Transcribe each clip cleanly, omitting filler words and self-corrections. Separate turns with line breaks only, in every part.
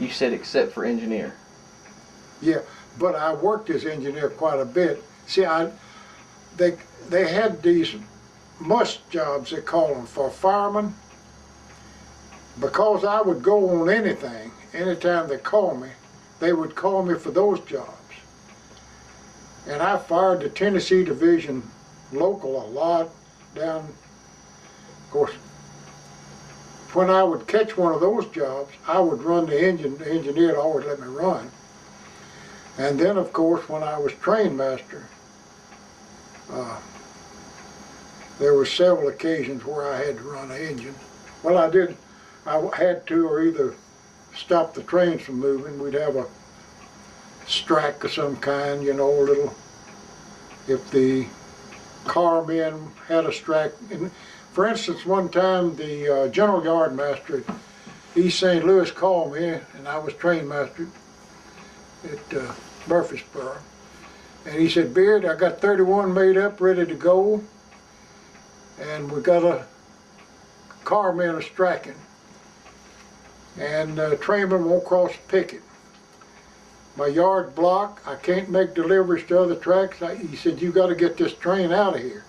You said except for engineer.
Yeah, but I worked as engineer quite a bit. See, they had these must jobs, they call them, for firemen. Because I would go on anything, anytime they called me, they would call me for those jobs. And I fired the Tennessee Division local a lot down, of course, when I would catch one of those jobs, I would run the engine. The engineer would always let me run. And then, of course, when I was train master, there were several occasions where I had to run an engine. Well, I did. I had to, or either stop the trains from moving. We'd have a strike of some kind, you know, a little. If the carmen had a strike. And for instance, one time the general yard master at East St. Louis called me, and I was train master at Murfreesboro. And he said, "Beard, I got 31 made up, ready to go, and we got a carmen a striking. And trainmen won't cross the picket. My yard block, I can't make deliveries to other tracks." He said, "You got to get this train out of here."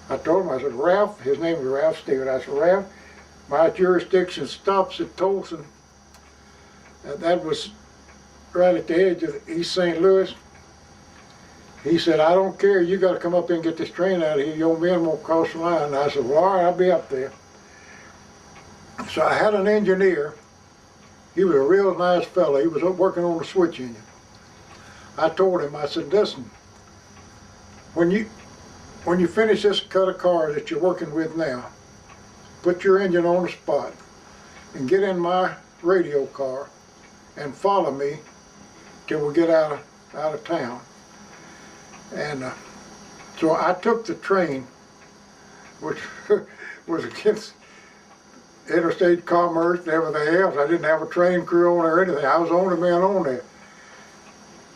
I told him, I said, "Ralph," his name was Ralph Stewart, I said, "Ralph, my jurisdiction stops at Tolson." That was right at the edge of East St. Louis. He said, "I don't care, you got to come up here and get this train out of here. Your men won't cross the line." And I said, "Well, all right, I'll be up there." So I had an engineer. He was a real nice fellow. He was working on the switch engine. I told him, I said, "Listen, when you finish this cut of cars that you're working with now, put your engine on the spot and get in my radio car and follow me till we get out of town." And so I took the train, which was against interstate commerce and everything else. I didn't have a train crew on or anything. I was the only man on there.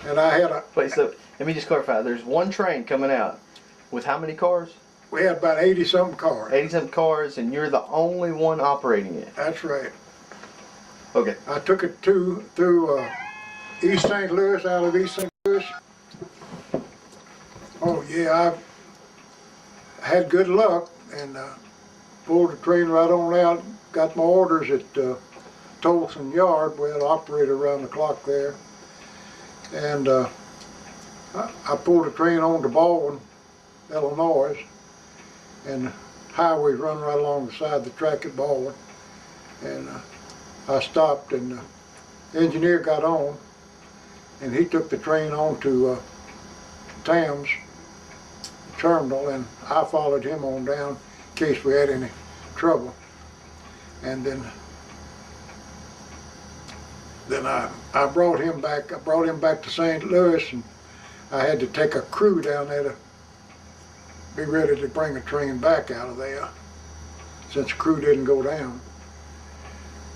And I had a...
Wait, so let me just clarify. There's one train coming out with how many cars?
We had about 80-something cars.
80-something cars, and you're the only one operating it.
That's right.
Okay.
I took it through East St. Louis, out of East St. Louis. Oh yeah, I had good luck and pulled the train right on out. Got my orders at Tolson Yard. We had an operator around the clock there. And I pulled the train on to Baldwin, Illinois, and the highways run right along the side of the track at Baldwin. And I stopped, and the engineer got on, and he took the train on to Tams terminal, and I followed him on down in case we had any trouble. And then I brought him back. I brought him back to St. Louis, and I had to take a crew down there to be ready to bring a train back out of there, since the crew didn't go down.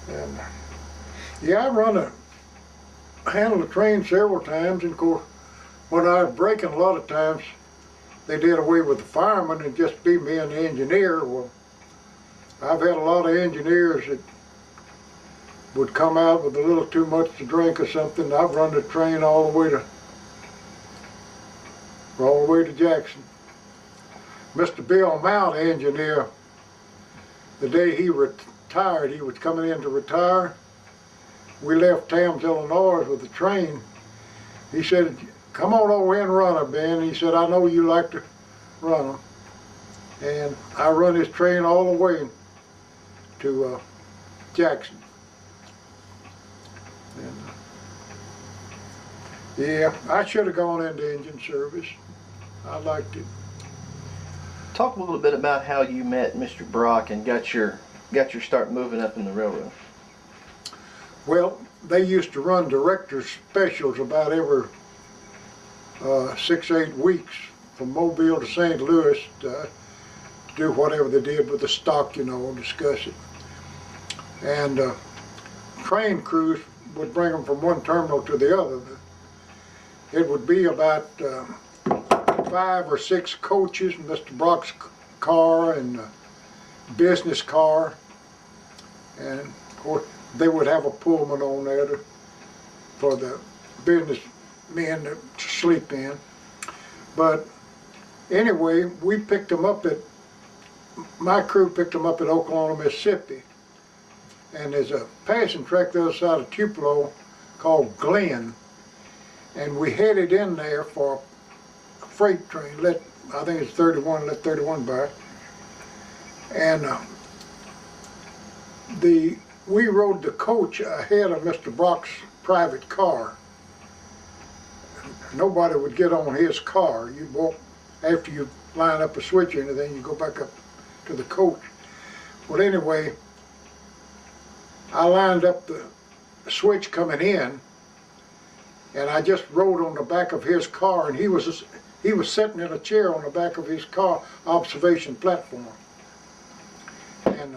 And yeah, I handled the train several times, and of course, when I was braking, a lot of times they did away with the fireman and just be me and the engineer. Well, I've had a lot of engineers that would come out with a little too much to drink or something. I've run the train all the way to Jackson. Mr. Bill Mount, engineer, the day he retired, he was coming in to retire. We left Tams, Illinois with the train. He said, "Come on over here and run her, Ben." He said, "I know you like to run them." And I run his train all the way to Jackson. And, yeah, I should have gone into engine service. I liked it.
Talk a little bit about how you met Mr. Brock and got your start moving up in the railroad.
Well, they used to run director's specials about every 6-8 weeks from Mobile to St. Louis to do whatever they did with the stock, you know, discuss it. And train crews would bring them from one terminal to the other. It would be about 5 or 6 coaches, Mr. Brock's car and business car. And of course, they would have a Pullman on there for the businessmen to sleep in. But anyway, my crew picked them up at Oklahoma, Mississippi. And there's a passing track the other side of Tupelo called Glen. And we headed in there for a freight train. I think it's 31, let 31 by. And we rode the coach ahead of Mr. Brock's private car. Nobody would get on his car. You'd walk, after you line up a switch or anything, you go back up to the coach. Well, anyway, I lined up the switch coming in, and I just rode on the back of his car, and he was sitting in a chair on the back of his car observation platform. And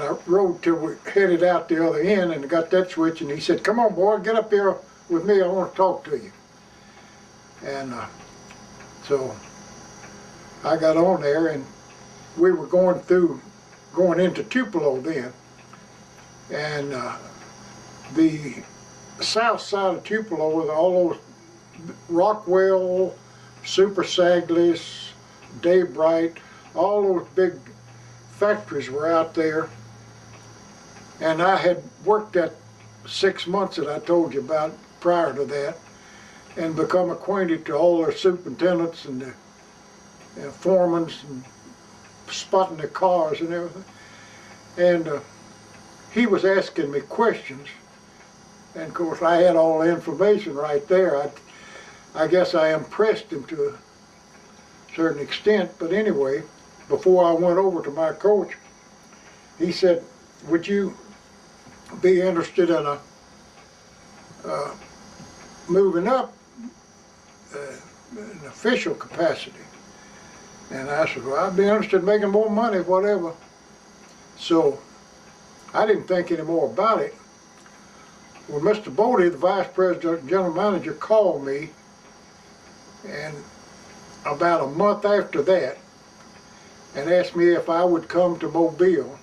I rode till we headed out the other end and got that switch, and he said, "Come on, boy, get up here with me, I want to talk to you." And so I got on there, and we were going into Tupelo then. And the south side of Tupelo with all those Rockwell, Super Sagless, Daybright, all those big factories were out there. And I had worked that 6 months that I told you about prior to that, and become acquainted to all their superintendents and the foremans, and spotting their cars and everything. And he was asking me questions, and of course I had all the information right there. I guess I impressed him to a certain extent, but anyway, before I went over to my coach, he said, "Would you be interested in moving up in official capacity?" And I said, "Well, I'd be interested in making more money, whatever." So I didn't think any more about it. Well, Mr. Bodie, the vice president, general manager, called me, and about a month after that, and asked me if I would come to Mobile.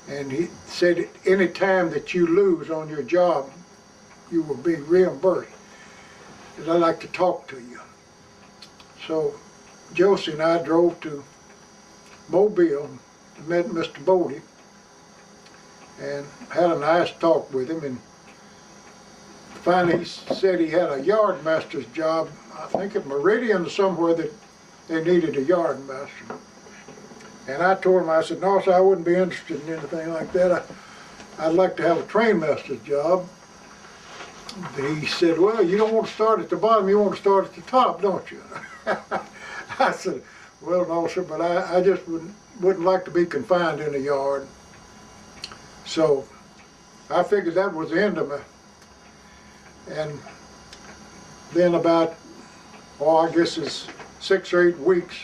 And he said, "Any time that you lose on your job, you will be reimbursed. And I'd like to talk to you." So Josie and I drove to Mobile, met Mr. Bodie, and had a nice talk with him. And finally he said he had a yard master's job, I think at Meridian or somewhere, that they needed a yard master. And I told him, I said, "No, sir, I wouldn't be interested in anything like that. I'd like to have a train master's job." He said, "Well, you don't want to start at the bottom, you want to start at the top, don't you?" I said, "Well, no, sir, but I just wouldn't like to be confined in a yard." So I figured that was the end of me. And then about, I guess it's 6 or 8 weeks,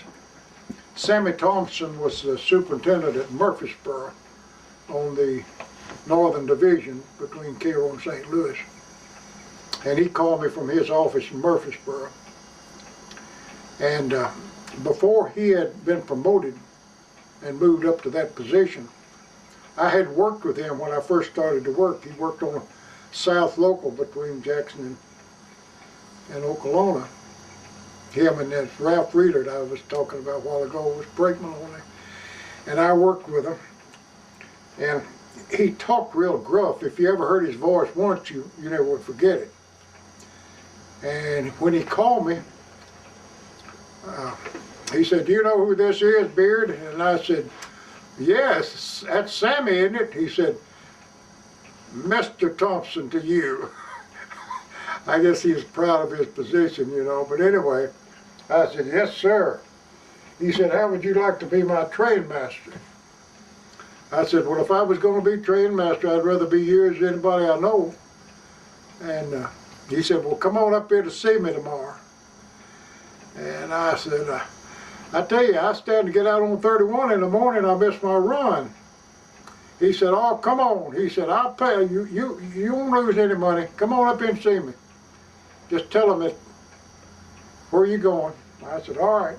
Sammy Thompson was the superintendent at Murfreesboro on the Northern Division between Cairo and St. Louis. And he called me from his office in Murfreesboro. And before he had been promoted and moved up to that position, I had worked with him when I first started to work. He worked on a South Local between Jackson and Okolona. Him and that Ralph Reeder that I was talking about a while ago was brakeman on there. And I worked with him. And he talked real gruff. If you ever heard his voice once, you never would forget it. And when he called me, he said, "Do you know who this is, Beard?" And I said, "Yes, that's Sammy, isn't it?" He said, "Mr. Thompson to you." I guess he was proud of his position, you know. But anyway, I said, "Yes, sir." He said, "How would you like to be my train master?" I said, "Well, if I was going to be train master, I'd rather be yours than anybody I know." And he said, "Well, come on up here to see me tomorrow." And I said, "I tell you, I stand to get out on 31 in the morning, I miss my run." He said, "Oh, come on." He said, "I'll pay you. You won't lose any money. Come on up here and see me. Just tell them where you going." I said, "All right."